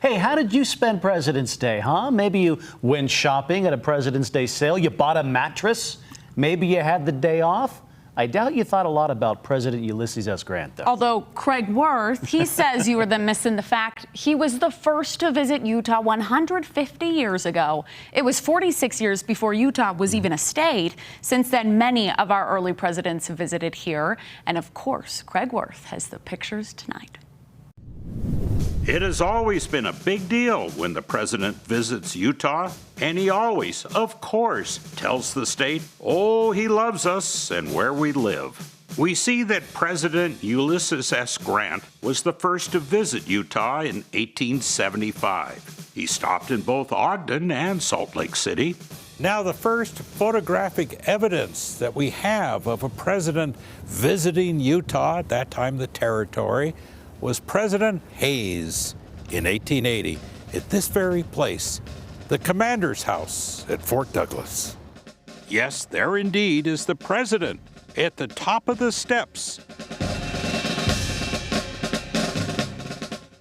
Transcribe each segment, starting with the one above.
Hey, how did you spend President's Day, huh? Maybe you went shopping at a President's Day sale. You bought a mattress. Maybe you had the day off. I doubt you thought a lot about President Ulysses S. Grant, though. Although Craig Wirth, he says you were then missing the fact he was the first to visit Utah 150 years ago. It was 46 years before Utah was even a state. Since then, many of our early presidents have visited here. And of course, Craig Wirth has the pictures tonight. It has always been a big deal when the president visits Utah, and he always, of course, tells the state, oh, he loves us and where we live. We see that President Ulysses S. Grant was the first to visit Utah in 1875. He stopped in both Ogden and Salt Lake City. Now, the first photographic evidence that we have of a president visiting Utah, at that time the territory, was President Hayes in 1880 at this very place, the commander's house at Fort Douglas. Yes, there indeed is the president at the top of the steps.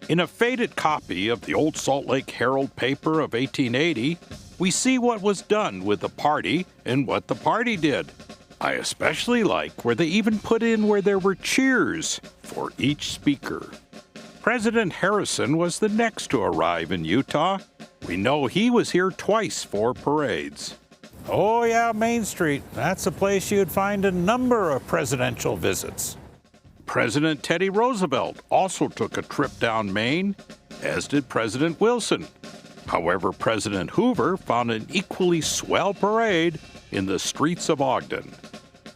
In a faded copy of the old Salt Lake Herald paper of 1880, we see what was done with the party and what the party did. I especially like where they even put in where there were cheers for each speaker. President Harrison was the next to arrive in Utah. We know he was here twice for parades. Oh yeah, Main Street. That's a place you'd find a number of presidential visits. President Teddy Roosevelt also took a trip down Main, as did President Wilson. However, President Hoover found an equally swell parade in the streets of Ogden.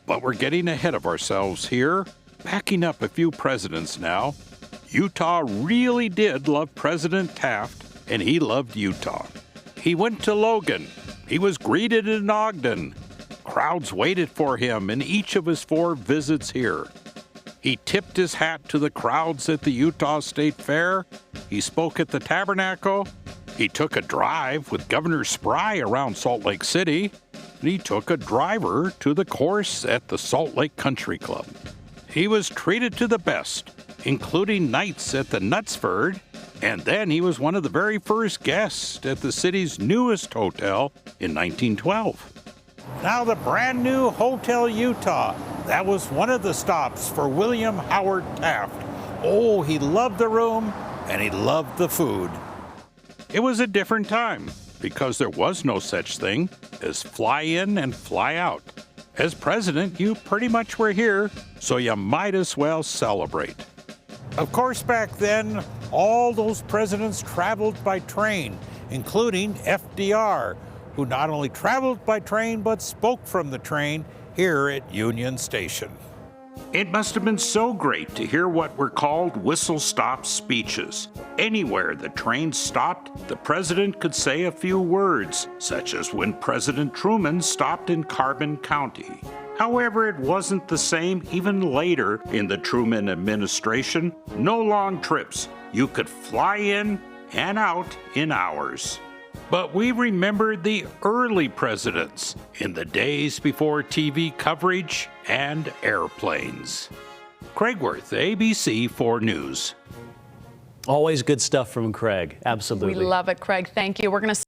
But we're getting ahead of ourselves here. Backing up a few presidents now, Utah really did love President Taft, and he loved Utah. He went to Logan. He was greeted in Ogden. Crowds waited for him in each of his 4 visits here. He tipped his hat to the crowds at the Utah State Fair. He spoke at the Tabernacle. He took a drive with Governor Spry around Salt Lake City. And he took a driver to the course at the Salt Lake Country Club. He was treated to the best, including nights at the Knutsford, and then he was one of the very first guests at the city's newest hotel in 1912. Now the brand new Hotel Utah. That was one of the stops for William Howard Taft. Oh, he loved the room and he loved the food. It was a different time because there was no such thing as fly in and fly out. As president, you pretty much were here, so you might as well celebrate. Of course, back then, all those presidents traveled by train, including FDR, who not only traveled by train but spoke from the train here at Union Station. It must have been so great to hear what were called whistle-stop speeches. Anywhere the train stopped, the president could say a few words, such as when President Truman stopped in Carbon County. However, it wasn't the same even later in the Truman administration. No long trips. You could fly in and out in hours. But we remember the early presidents in the days before TV coverage and airplanes. Craig Wirth, ABC 4 News. Always good stuff from Craig. Absolutely. We love it, Craig. Thank you. We're going to